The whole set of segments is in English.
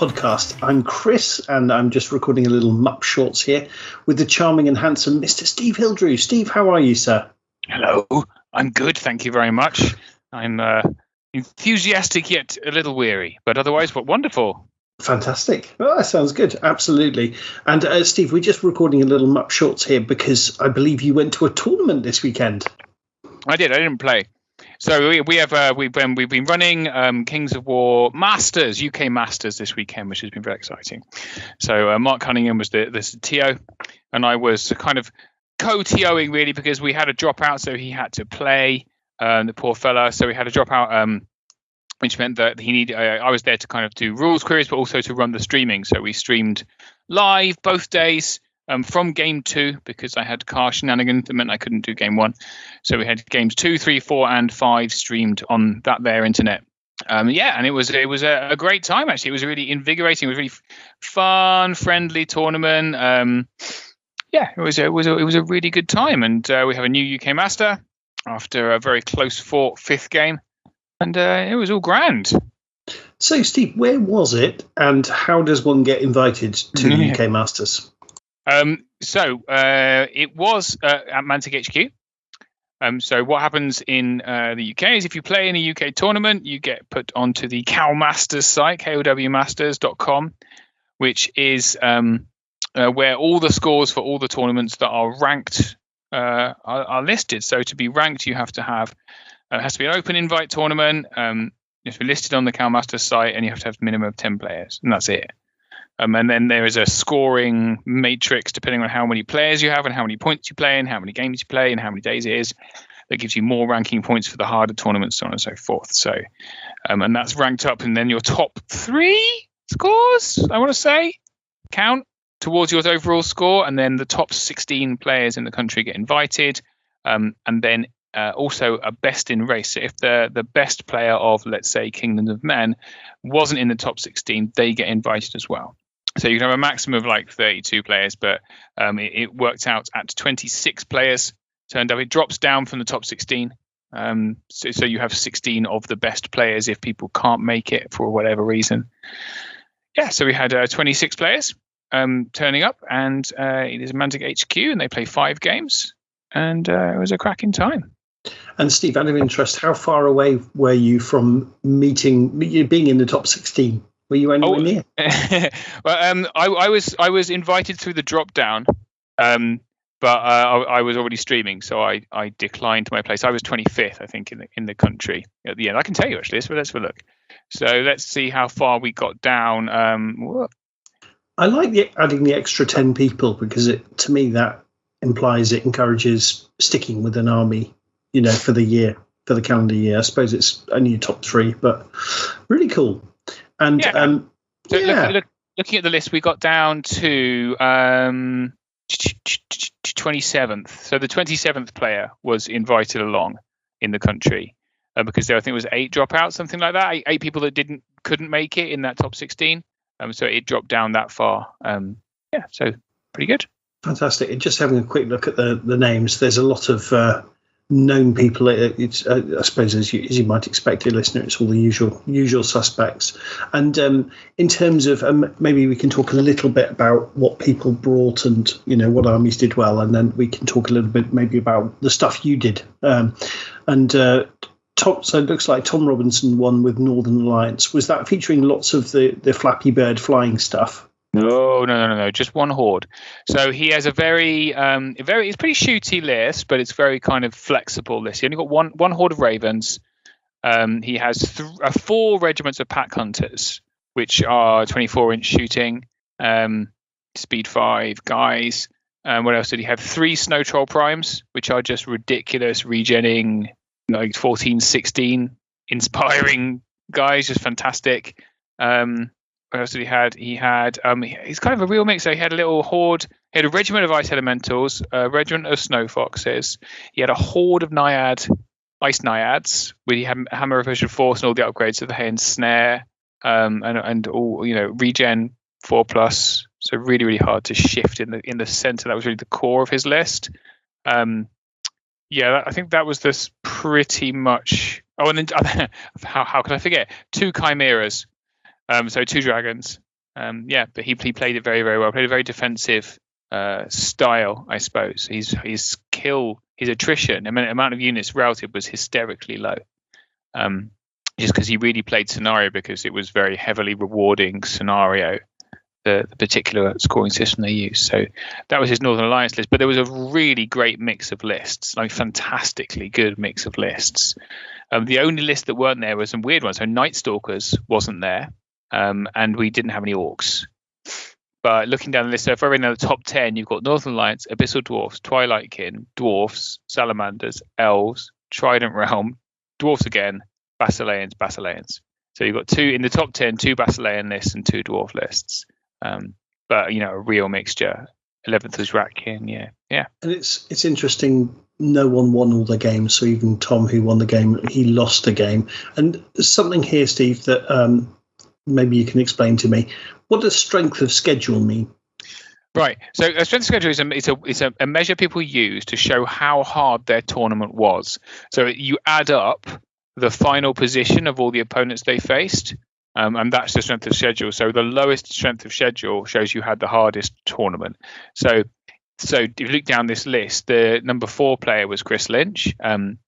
podcast. I'm Chris, and I'm just recording a little Mup Shorts here with the charming and handsome Mr. Steve Hildrew. Steve, how are you, sir? Hello, I'm good, thank you very much. I'm enthusiastic yet a little weary, but otherwise, wonderful. Fantastic. Well, that sounds good. Absolutely. And Steve, we're just recording a little Mup Shorts here because I believe you went to a tournament this weekend. I did. I didn't play. So we've been running Kings of War Masters, UK Masters this weekend, which has been very exciting. So Mark Cunningham was the TO, and I was kind of co-TOing really because we had a dropout, so he had to play. The poor fella. So we had a dropout, which meant that I was there to kind of do rules queries, but also to run the streaming. So we streamed live both days. From game 2, because I had car shenanigans that meant I couldn't do game 1. So we had games 2, 3, 4, and 5 streamed on that there internet. And it was a great time actually. It was really invigorating. It was really fun, friendly tournament. It was a really good time. And we have a new UK Master after a very close fought 5th game, and it was all grand. So Steve, where was it, and how does one get invited to UK Masters? It was at Mantic HQ. So what happens in the UK is if you play in a UK tournament, you get put onto the Cow Masters site, kowmasters.com, which is where all the scores for all the tournaments that are ranked are listed. So to be ranked, you have to have it has to be an open invite tournament. You have to be listed on the Cow Masters site, and you have to have a minimum of 10 players, and that's it. And then there is a scoring matrix depending on how many players you have and how many points you play and how many games you play and how many days it is. That gives you more ranking points for the harder tournaments, so on and so forth. So, and that's ranked up, and then your top 3 scores, I want to say, count towards your overall score, and then the top 16 players in the country get invited, and then also a best in race. So if the best player of, let's say, Kingdoms of Men wasn't in the top 16, they get invited as well. So you can have a maximum of like 32 players, but it worked out at 26 players. Turned up, it drops down from the top 16. So you have 16 of the best players if people can't make it for whatever reason. Yeah, so we had 26 players turning up, and it is Mantic HQ, and they play 5 games, and it was a cracking time. And Steve, out of interest, how far away were you from being in the top 16? Were you anywhere near? Well, I was invited through the drop down, but I was already streaming, so I declined my place. I was 25th, I think, in the country at the end. I can tell you actually. So let's have a look. So let's see how far we got down. I like adding the extra 10 people because to me that implies it encourages sticking with an army, for the year, for the calendar year. I suppose it's only your top 3, but really cool. And looking at the list, we got down to 27th. So the 27th player was invited along in the country because there, I think it was 8 dropouts, something like that. 8 people that couldn't make it in that top 16. So it dropped down that far. So pretty good. Fantastic. And just having a quick look at the names, there's a lot of known people. It's I suppose as you might expect, your listener, it's all the usual suspects. And in terms of maybe we can talk a little bit about what people brought and what armies did well, and then we can talk a little bit maybe about the stuff you did. So it looks like Tom Robinson won with Northern Alliance. Was that featuring lots of the Flappy Bird flying stuff? No. Just one horde. So he has a very, it's pretty shooty list, but it's very kind of flexible list. He only got one horde of ravens. He has 4 regiments of pack hunters, which are 24-inch shooting, speed 5 guys. What else did he have? 3 snow troll primes, which are just ridiculous regenning, like 14, 16, inspiring guys, just fantastic. What else did he had? He's kind of a real mix. So he had a little horde. He had a regiment of ice elementals, a regiment of snow foxes. He had a horde of ice naiads. He had hammer efficient force and all the upgrades of the hay and snare, and all regen 4+. So really, really hard to shift in the center. That was really the core of his list. I think that was this pretty much. Oh, and then how could I forget? 2 chimeras. So 2 dragons, But he played it very, very well. Played a very defensive style, I suppose. His attrition, amount of units routed was hysterically low. Just because he really played scenario, because it was very heavily rewarding scenario, the particular scoring system they used. So that was his Northern Alliance list. But there was a really great mix of lists, like fantastically good mix of lists. The only list that weren't there was some weird ones. So Night Stalkers wasn't there, and we didn't have any orcs. But looking down the list, so if we're in the top 10, you've got Northern Alliance, Abyssal Dwarfs, Twilight Kin, Dwarfs, Salamanders, Elves, Trident Realm, Dwarfs again, Basileans. So you've got in the top 10, 2 Basilean lists and 2 Dwarf lists. But a real mixture. 11th was Ratkin, yeah. And it's interesting. No one won all the games, so even Tom, who won the game, he lost the game. And something here, Steve, that maybe you can explain to me. What does strength of schedule mean? Right. So a strength of schedule is a measure people use to show how hard their tournament was. So you add up the final position of all the opponents they faced, and that's the strength of schedule. So the lowest strength of schedule shows you had the hardest tournament. So if you look down this list, the number 4 player was Chris Lynch,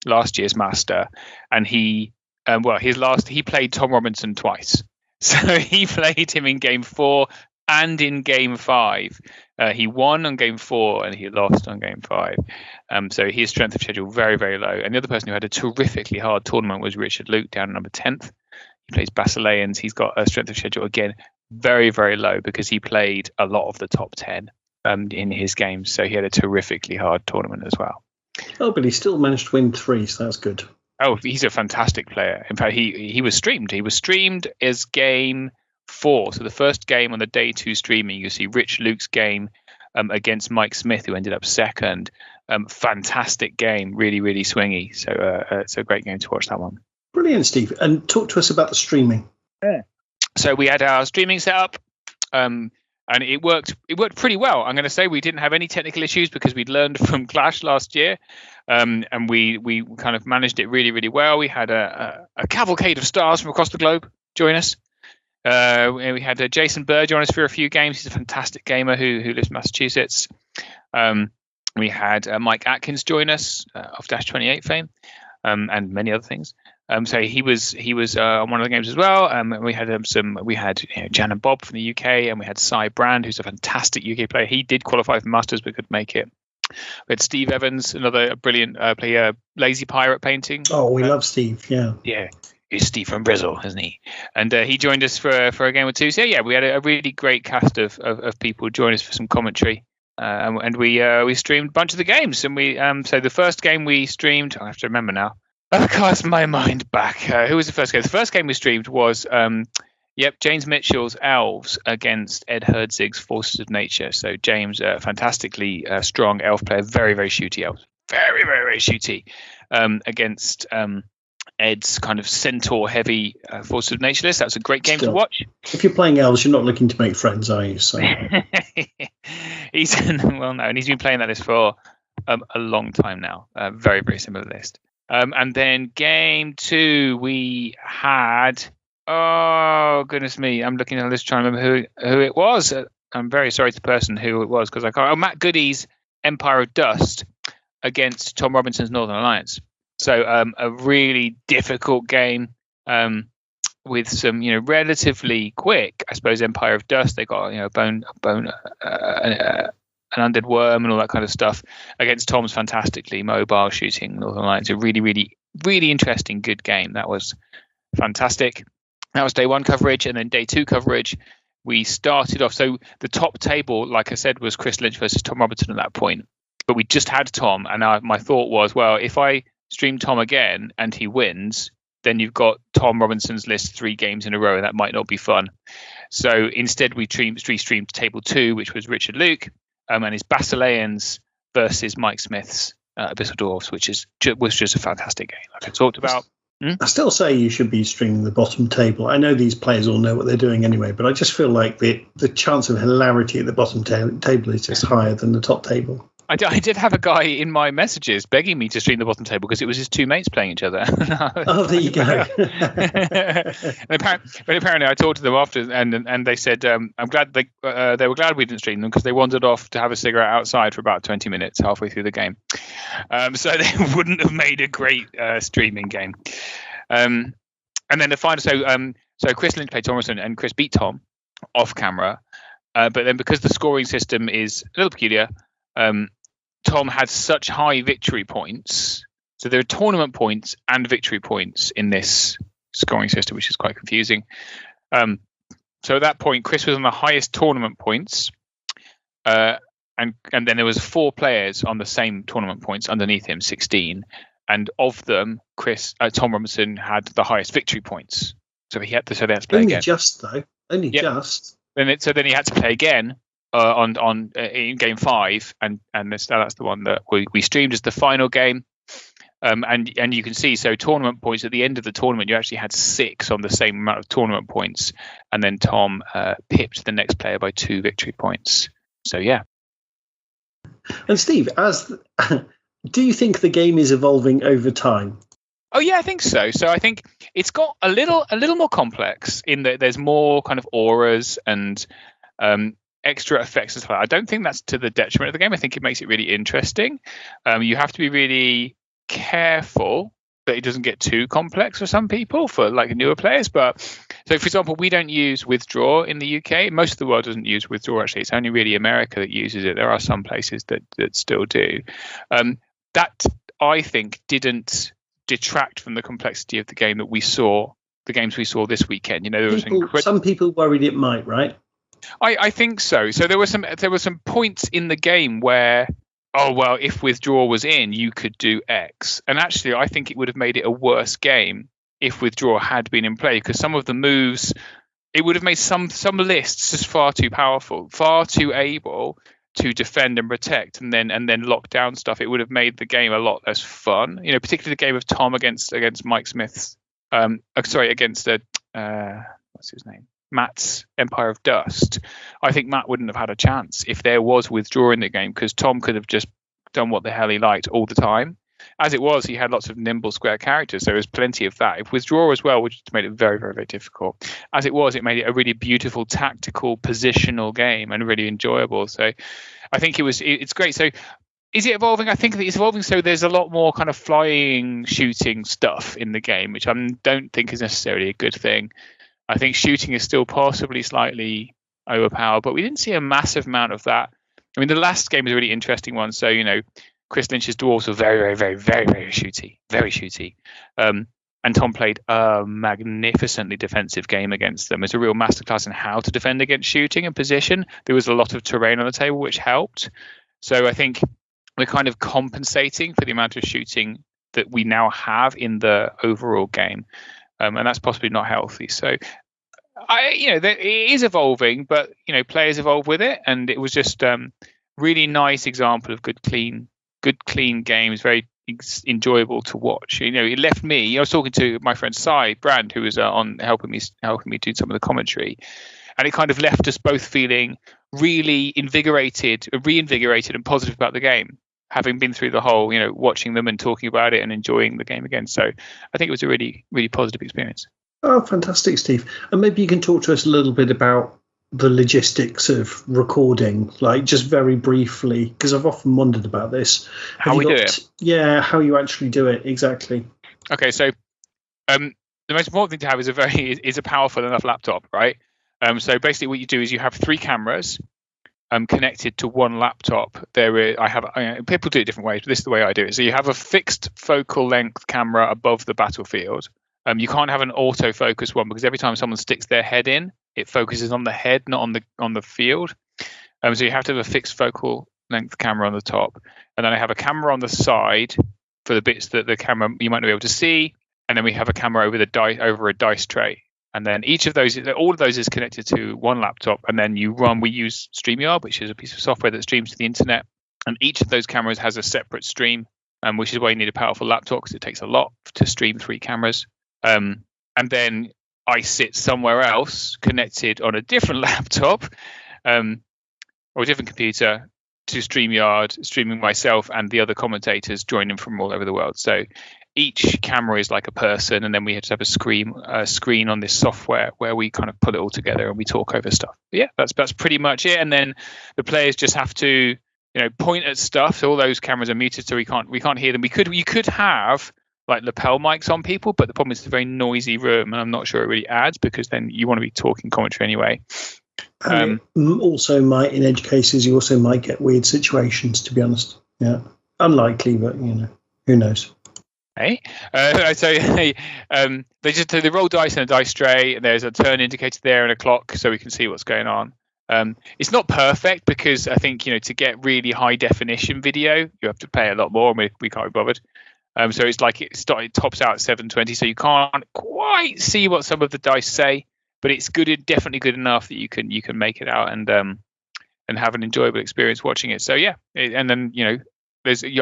last year's master, and he played Tom Robinson twice. So he played him in game 4 and in game 5. He won on game 4 and he lost on game 5. So his strength of schedule very, very low. And the other person who had a terrifically hard tournament was Richard Luke, down at number 10th. He plays Basileans. He's got a strength of schedule again very, very low, because he played a lot of the top 10 in his games. So he had a terrifically hard tournament as well. Oh, but he still managed to win 3, so that's good. Oh, he's a fantastic player. In fact, he was streamed. He was streamed as game 4. So the first game on the day 2 streaming, you see Rich Luke's game against Mike Smith, who ended up second. Fantastic game, really, really swingy. So it's a great game to watch, that one. Brilliant, Steve. And talk to us about the streaming. Yeah. So we had our streaming set up, and it worked pretty well. I'm going to say we didn't have any technical issues, because we'd learned from Clash last year. And we kind of managed it really, really well. We had a cavalcade of stars from across the globe join us. We had Jason Burr join us for a few games. He's a fantastic gamer who lives in Massachusetts. We had Mike Atkins join us of Dash 28 fame, and many other things. So he was on one of the games as well. We had Jan and Bob from the UK, and we had Cy Brand, who's a fantastic UK player. He did qualify for Masters but couldn't make it. We had Steve Evans, another brilliant player, Lazy Pirate Painting. Oh, we love Steve, yeah. Yeah, he's Steve from Brazil, isn't he? And he joined us for a game or two. So yeah, we had a really great cast of people join us for some commentary. And we streamed a bunch of the games. And we so the first game we streamed, I have to remember now. I'll cast my mind back. Who was the first game? The first game we streamed was James Mitchell's Elves against Ed Herzig's Forces of Nature. So James, fantastically strong elf player, very, very shooty elves. Very, very, very shooty. Against Ed's kind of centaur-heavy Forces of Nature list. That was a great game to watch. If you're playing elves, you're not looking to make friends, are you? So. He's and he's been playing that list for a long time now. Very, very similar list. And then game 2, we had... Oh, goodness me. I'm looking at the list trying to remember who it was. I'm very sorry to the person who it was, because I can't. Oh, Matt Goody's Empire of Dust against Tom Robinson's Northern Alliance. So a really difficult game with some, relatively quick, I suppose, Empire of Dust. They got, a bone, an undead worm and all that kind of stuff against Tom's fantastically mobile shooting Northern Alliance. A really, really, really interesting, good game. That was fantastic. That was day 1 coverage, and then day 2 coverage. We started off. So the top table, like I said, was Chris Lynch versus Tom Robinson at that point. But we just had Tom, and my thought was, well, if I stream Tom again and he wins, then you've got Tom Robinson's list 3 games in a row, and that might not be fun. So instead, we streamed table 2, which was Richard Luke, and his Basileans versus Mike Smith's Abyssal Dwarfs, which was just a fantastic game, like I talked about. I still say you should be streaming the bottom table. I know these players all know what they're doing anyway, but I just feel like the chance of hilarity at the bottom table is just higher than the top table. I did have a guy in my messages begging me to stream the bottom table because it was his two mates playing each other. Oh, there you go. But apparently I talked to them after, and they said, I'm glad they were glad we didn't stream them because they wandered off to have a cigarette outside for about 20 minutes halfway through the game. So they wouldn't have made a great streaming game. And then the final, so Chris Lynch played Thomason, and Chris beat Tom off camera. But then because the scoring system is a little peculiar, Tom had such high victory points. So there are tournament points and victory points in this scoring system, which is quite confusing. So at that point, Chris was on the highest tournament points. And then there was 4 players on the same tournament points underneath him, 16. And of them, Tom Robinson had the highest victory points. So they had to play again. Only just. Then he had to play again in game 5, and that's the one that we streamed as the final game. And you can see, so tournament points at the end of the tournament, you actually had 6 on the same amount of tournament points, and then Tom pipped the next player by 2 victory points. So yeah. And Steve, do you think the game is evolving over time? Oh yeah, I think so. So I think it's got a little more complex in that there's more kind of auras and extra effects as well. I don't think that's to the detriment of the game. I think it makes it really interesting. You have to be really careful that it doesn't get too complex for some people, for like newer players. But so, for example, we don't use withdraw in the UK. Most of the world doesn't use withdraw. Actually, it's only really America that uses it. There are some places that still do. That I think didn't detract from the complexity of the game that we saw. The games we saw this weekend. You know, there was some people worried it might, right? I think so. So there were some points in the game where, oh well, if withdraw was in, you could do X. And actually, I think it would have made it a worse game if withdraw had been in play, because some of the moves, it would have made some lists just far too powerful, far too able to defend and protect, and then lock down stuff. It would have made the game a lot less fun. You know, particularly the game of Tom against Mike Smith's, against what's his name? Matt's Empire of Dust. I think Matt wouldn't have had a chance if there was withdraw in the game, because Tom could have just done what the hell he liked all the time. As it was, he had lots of nimble square characters, so there was plenty of that. If withdraw as well, which made it very, very, very difficult. As it was, it made it a really beautiful tactical positional game and really enjoyable. So I think it's great. So is it evolving? I think that it's evolving. So there's a lot more kind of flying, shooting stuff in the game, which I don't think is necessarily a good thing. I think shooting is still possibly slightly overpowered, but we didn't see a massive amount of that. I mean, the last game was a really interesting one. So, you know, Chris Lynch's dwarves were very, very, very, very, very shooty, very shooty. And Tom played a magnificently defensive game against them. It's a real masterclass in how to defend against shooting and position. There was a lot of terrain on the table, which helped. So I think we're kind of compensating for the amount of shooting that we now have in the overall game. And that's possibly not healthy. So, it is evolving, but, you know, players evolve with it. And it was just really nice example of good, clean games, very enjoyable to watch. You know, it left me, I was talking to my friend Cy Brand, who was on helping me do some of the commentary. And it kind of left us both feeling really reinvigorated and positive about the game, having been through the whole, you know, watching them and talking about it and enjoying the game again. So I think it was a really, really positive experience. Oh, fantastic, Steve. And maybe you can talk to us a little bit about the logistics of recording, like just very briefly, because I've often wondered about this. How we do it? Yeah, how you actually do it, exactly. Okay, so the most important thing to have is a powerful enough laptop, right? So basically what you do is you have 3 cameras connected to one laptop. People do it different ways, but this is the way I do it. So you have a fixed focal length camera above the battlefield. You can't have an autofocus one, because every time someone sticks their head in, it focuses on the head, not on the field. So you have to have a fixed focal length camera on the top, and then I have a camera on the side for the bits that the camera you might not be able to see, and then we have a camera over a dice tray. And then all of those is connected to one laptop, and then we use StreamYard, which is a piece of software that streams to the internet. And each of those cameras has a separate stream, which is why you need a powerful laptop, because it takes a lot to stream 3 cameras. And then I sit somewhere else connected on a different laptop or a different computer to StreamYard, streaming myself and the other commentators joining from all over the world. So each camera is like a person, and then we have a screen on this software where we kind of put it all together and we talk over stuff. But yeah, that's pretty much it. And then the players just have to, point at stuff. So all those cameras are muted, so we can't hear them. You could have like lapel mics on people, but the problem is it's a very noisy room, and I'm not sure it really adds, because then you want to be talking commentary anyway. Also might, in edge cases, you also might get weird situations, to be honest. Yeah, unlikely, but who knows. Hey, they roll dice in a dice tray, and there's a turn indicator there and a clock, so we can see what's going on. It's not perfect, because I think to get really high definition video, you have to pay a lot more, and we can't be bothered. So it's like it tops out at 720, so you can't quite see what some of the dice say, but it's definitely good enough that you can make it out and have an enjoyable experience watching it. So yeah, and then you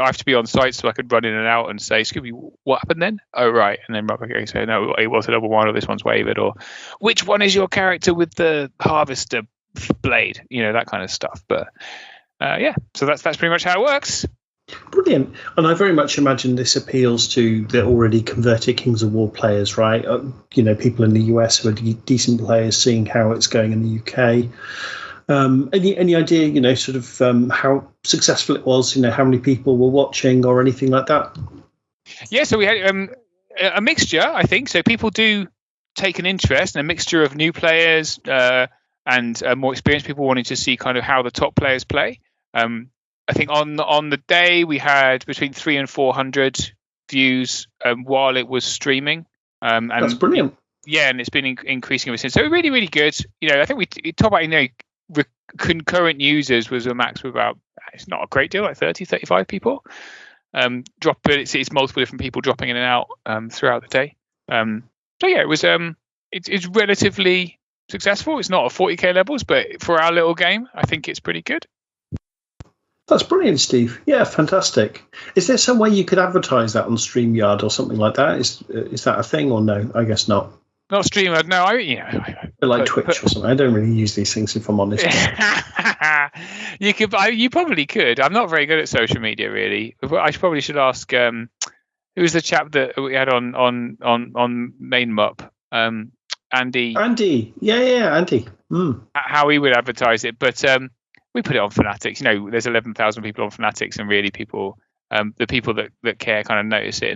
have to be on site, so I could run in and out and say, "Excuse me, what happened then?" Oh right, and then okay, so no, it was a double one, or this one's wavered, or which one is your character with the harvester blade? That kind of stuff. But yeah, so that's pretty much how it works. Brilliant. And I very much imagine this appeals to the already converted Kings of War players, right? People in the US who are decent players, seeing how it's going in the UK. Any idea, sort of how successful it was, how many people were watching or anything like that? Yeah, so we had a mixture, I think. So people do take an interest, and a mixture of new players and more experienced people wanting to see kind of how the top players play. I think on the day we had between 300 and 400 views while it was streaming. And that's brilliant. Yeah, and it's been increasing ever since. So really, really good. I think we talk about concurrent users was a max of about, it's not a great deal, like 30, 35 people. It's multiple different people dropping in and out throughout the day. So yeah, it was it's relatively successful. It's not a 40k levels, but for our little game, I think it's pretty good. That's brilliant, Steve. Yeah, fantastic. Is there some way you could advertise that on StreamYard or something like that? Is that a thing, or no? I guess not. Not StreamYard. No, like Twitch or something. I don't really use these things, if I'm honest. You probably could. I'm not very good at social media, really. I probably should ask. Who was the chap that we had on Main Mup? Andy. Andy. Yeah, Andy. How he would advertise it, but we put it on Fanatics. There's 11,000 people on Fanatics, and really people, the people that care kind of notice it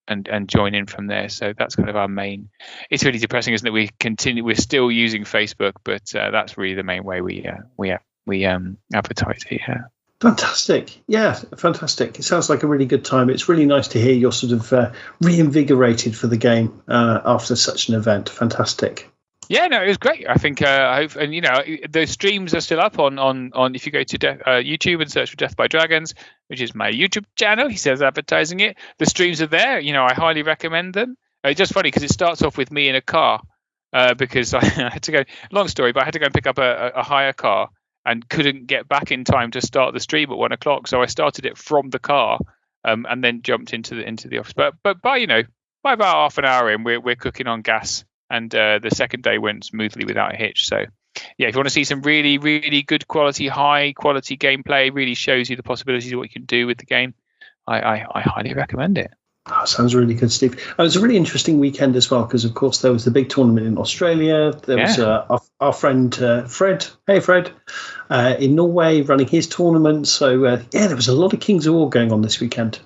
and join in from there. So that's kind of our main. It's really depressing, isn't it? We're still using Facebook, but that's really the main way we advertise it. Yeah. Fantastic. Yeah, fantastic. It sounds like a really good time. It's really nice to hear you're sort of reinvigorated for the game after such an event. Fantastic. Yeah, no, it was great. I think I hope, and the streams are still up on if you go to YouTube and search for Death by Dragons, which is my YouTube channel. He says advertising it. The streams are there. I highly recommend them. It's just funny because it starts off with me in a car because I had to go. Long story, but I had to go and pick up a hire car and couldn't get back in time to start the stream at 1:00. So I started it from the car and then jumped into the office. But by about half an hour in, we're cooking on gas. And the second day went smoothly without a hitch. So, yeah, if you want to see some really, really good quality, high quality gameplay, really shows you the possibilities of what you can do with the game, I highly recommend it. Oh, sounds really good, Steve. It was a really interesting weekend as well, because, of course, there was the big tournament in Australia. There was our friend Fred. Hey, Fred, in Norway running his tournament. So, there was a lot of Kings of War going on this weekend.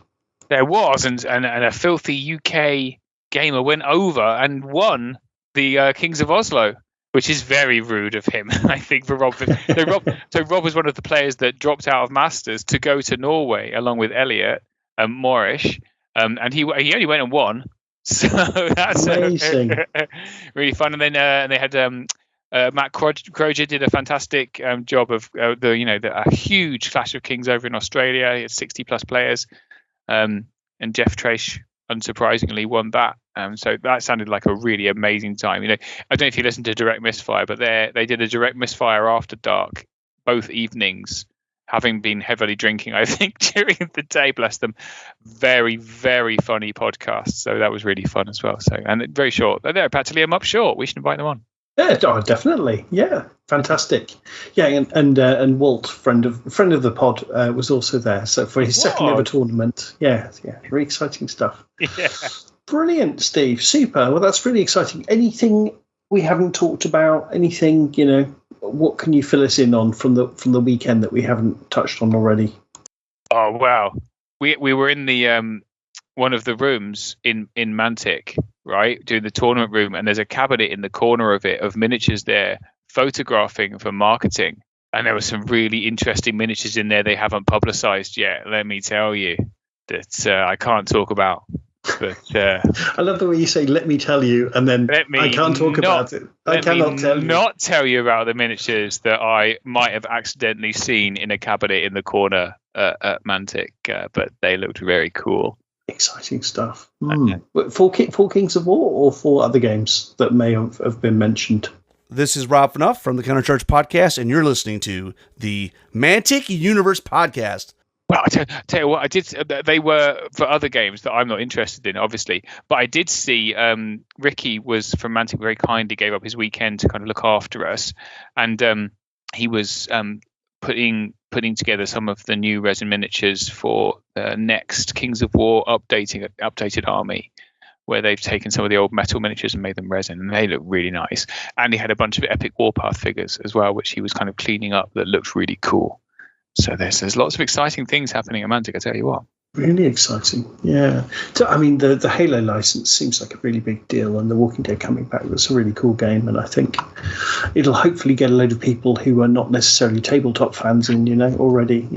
There was, and a filthy UK gamer went over and won the Kings of Oslo, which is very rude of him, I think, for Rob. So Rob was one of the players that dropped out of Masters to go to Norway along with Elliot and Morish, and he only went and won. So that's amazing. Really fun. And then they had Matt Croger did a fantastic job of a huge Clash of Kings over in Australia. He had 60+ players, and Jeff Trace, unsurprisingly, won that. So that sounded like a really amazing time. I don't know if you listened to Direct Misfire, but they did a Direct Misfire after dark, both evenings, having been heavily drinking, I think, during the day. Bless them. Very, very funny podcast. So that was really fun as well. So, and very short. They're practically a mup short. We should invite them on. Yeah, definitely. Yeah, fantastic. Yeah, and Walt, friend of the pod, was also there. So for his second ever tournament. Yeah, very exciting stuff. Yeah. Brilliant, Steve. Super. Well, that's really exciting. Anything we haven't talked about? Anything, what can you fill us in on from the weekend that we haven't touched on already? Oh wow, we were in the one of the rooms in Mantic, right, doing the tournament room, and there's a cabinet in the corner of it of miniatures there, photographing for marketing, and there were some really interesting miniatures in there they haven't publicized yet. Let me tell you that I can't talk about. But I love the way you say "let me tell you," and then I can't talk about it. I cannot tell you. Not tell you about the miniatures that I might have accidentally seen in a cabinet in the corner at Mantic, but they looked very cool. Exciting stuff. For Kings of War or for other games that may have been mentioned? This is Rob Fnuff from the Counter Charge Podcast, and you're listening to the Mantic Universe Podcast. Well, I tell you what, I did. They were for other games that I'm not interested in, obviously. But I did see Ricky was from Mantic very kindly gave up his weekend to kind of look after us, and he was putting together some of the new resin miniatures for the next Kings of War updated army, where they've taken some of the old metal miniatures and made them resin, and they look really nice. And he had a bunch of Epic Warpath figures as well, which he was kind of cleaning up that looked really cool. So there's lots of exciting things happening at Mantic, I tell you what. Really exciting, yeah. So, I mean, the Halo license seems like a really big deal, and The Walking Dead coming back was a really cool game, and I think it'll hopefully get a load of people who are not necessarily tabletop fans in, already.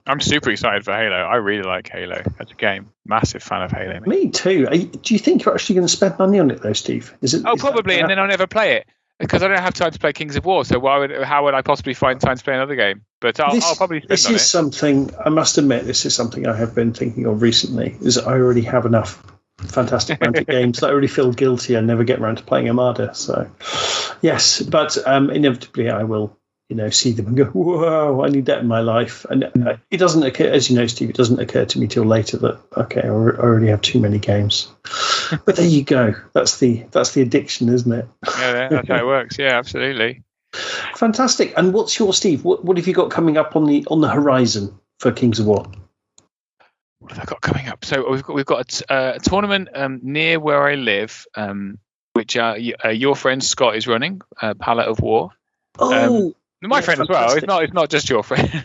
I'm super excited for Halo. I really like Halo as a game. Massive fan of Halo. Me too. Do you think you're actually going to spend money on it, though, Steve? Probably, and then I'll never play it. Because I don't have time to play Kings of War, so how would I possibly find time to play another game? But I'll probably spend this on is it. Something, I must admit, this is something I have been thinking of recently, is I already have enough fantastic Mantic games that I already feel guilty I never get around to playing Armada. So, yes, but inevitably I will, see them and go, whoa, I need that in my life. And it doesn't occur, as you know, Steve, it doesn't occur to me till later that, okay, I already have too many games. But there you go. That's the addiction, isn't it? Yeah, that's how it works. Yeah, absolutely. Fantastic. And what's your, Steve? What have you got coming up on the horizon for Kings of War? What have I got coming up? So we've got a tournament near where I live, which your friend Scott is running, Palette of War. My friend fantastic. As well. It's not just your friend.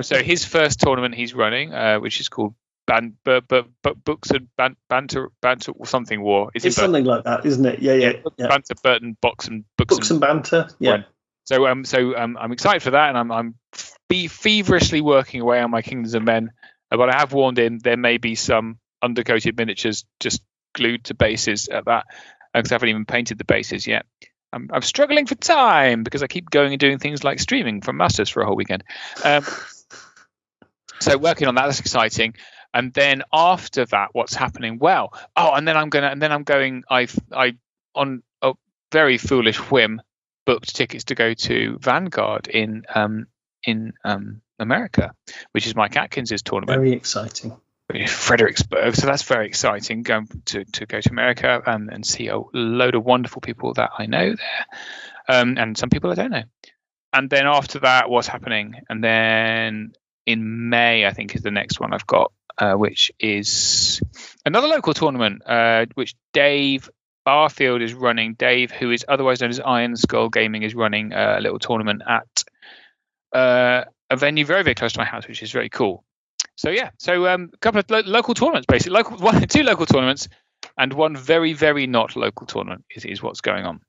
So his first tournament he's running, which is called Books and Banter or something War. It's something like that, isn't it? Yeah. Banter, Burton, Books and Banter. Yeah. So I'm excited for that, and I'm feverishly working away on my Kingdoms of Men. But I have warned in there may be some undercoated miniatures just glued to bases at that, because I haven't even painted the bases yet. I'm struggling for time because I keep going and doing things like streaming from Masters for a whole weekend. So working on that, that's exciting. And then after that, what's happening? Well, and then I'm going. I on a very foolish whim booked tickets to go to Vanguard in America, which is Mike Atkins's tournament. Very exciting. Fredericksburg, so that's very exciting. Going to go to America and see a load of wonderful people that I know there, and some people I don't know. And then after that, what's happening? And then in May, I think is the next one I've got, which is another local tournament, which Dave Barfield is running. Dave, who is otherwise known as Iron Skull Gaming, is running a little tournament at a venue very, very close to my house, which is very cool. So a couple of local tournaments, basically, two local tournaments, and one very, very not local tournament is what's going on.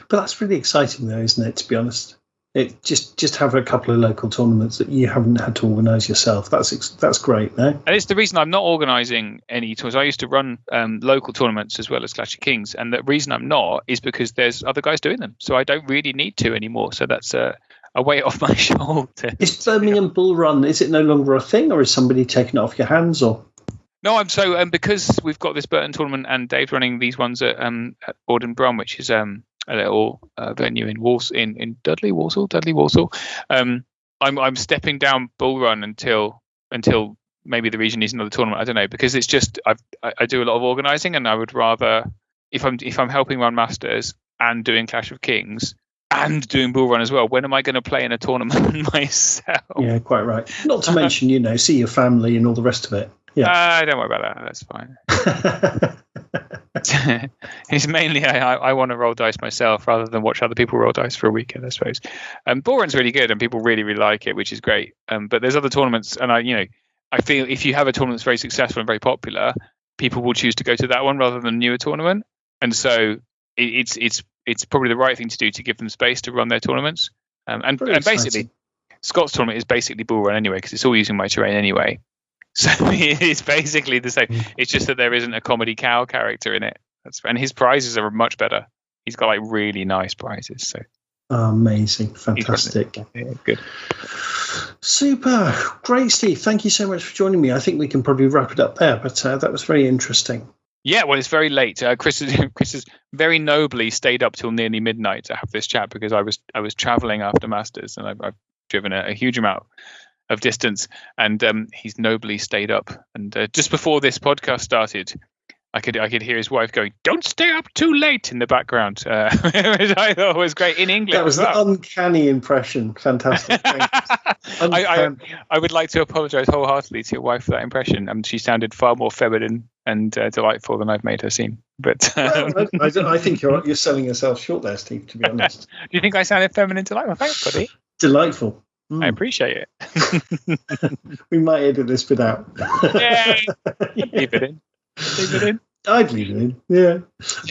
But that's really exciting, though, isn't it? To be honest, it just have a couple of local tournaments that you haven't had to organise yourself. That's great, no? And it's the reason I'm not organising any tours. I used to run local tournaments as well as Clash of Kings, and the reason I'm not is because there's other guys doing them, so I don't really need to anymore. So that's a weight off my shoulder. Is Birmingham Bull Run, is it no longer a thing, or is somebody taking it off your hands? Or no, I'm so because we've got this Burton tournament and Dave's running these ones at Borden Brum, which is a little venue in Dudley Walsall. I'm stepping down Bull Run until maybe the region needs another tournament. I don't know, because it's just I do a lot of organising, and I would rather if I'm helping run Masters and doing Clash of Kings and doing Bull Run as well, when am I going to play in a tournament myself? Yeah, quite right. Not to mention, see your family and all the rest of it. Yeah. Don't worry about that. That's fine. It's mainly I want to roll dice myself rather than watch other people roll dice for a weekend, I suppose. Bull Run's really good and people really, really like it, which is great. But there's other tournaments, and I feel if you have a tournament that's very successful and very popular, people will choose to go to that one rather than a newer tournament. And so it's probably the right thing to do to give them space to run their tournaments. And basically, Scott's tournament is basically Bull Run anyway, because it's all using my terrain anyway. So it's basically the same. It's just that there isn't a comedy cow character in it. And his prizes are much better. He's got like really nice prizes. So amazing, fantastic, good, super, great, Steve. Thank you so much for joining me. I think we can probably wrap it up there. But that was very interesting. Yeah, well, it's very late. Chris has very nobly stayed up till nearly midnight to have this chat because I was traveling after Masters and I've driven a huge amount of distance, and he's nobly stayed up. And just before this podcast started, I could hear his wife going, "Don't stay up too late" in the background, which I thought was great in English. That was an uncanny impression. Fantastic. I would like to apologise wholeheartedly to your wife for that impression. She sounded far more feminine and delightful than I've made her seem. But I think you're selling yourself short there, Steve. To be honest. Do you think I sounded feminine and delightful? Thanks, buddy. Delightful. I appreciate it. We might edit this bit out. Yeah, leave it in. Leave it in. I'd leave it in. Yeah.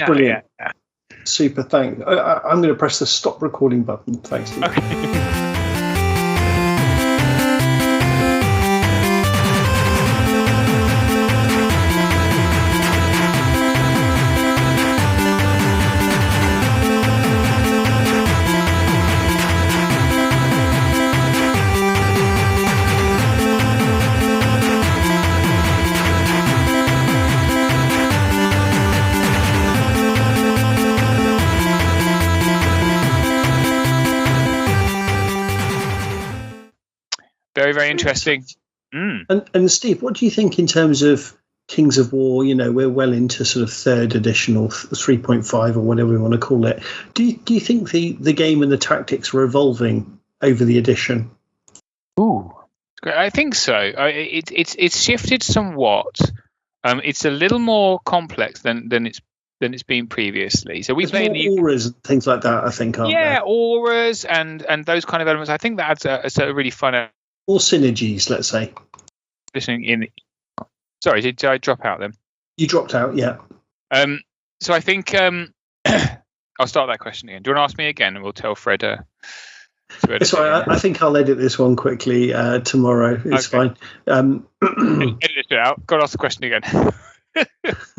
Brilliant. Yeah. Super. Thanks. I'm going to press the stop recording button. Thanks, Steve. Okay. Very, very interesting. And Steve, what do you think in terms of Kings of War? We're well into sort of 3rd edition or 3.5 or whatever we want to call it. Do you think the game and the tactics were evolving over the edition? Ooh, I think so. It's shifted somewhat. It's a little more complex than it's been previously. So we play more auras and things like that, I think, aren't there? Yeah, auras and those kind of elements. I think that adds a really fun. Or synergies, let's say. Listening in. Sorry, did I drop out then? You dropped out, yeah. So I think I'll start that question again. Do you want to ask me again, and we'll tell Fred? That's right. I think I'll edit this one quickly tomorrow. It's fine. Edit it out. Got to ask the question again.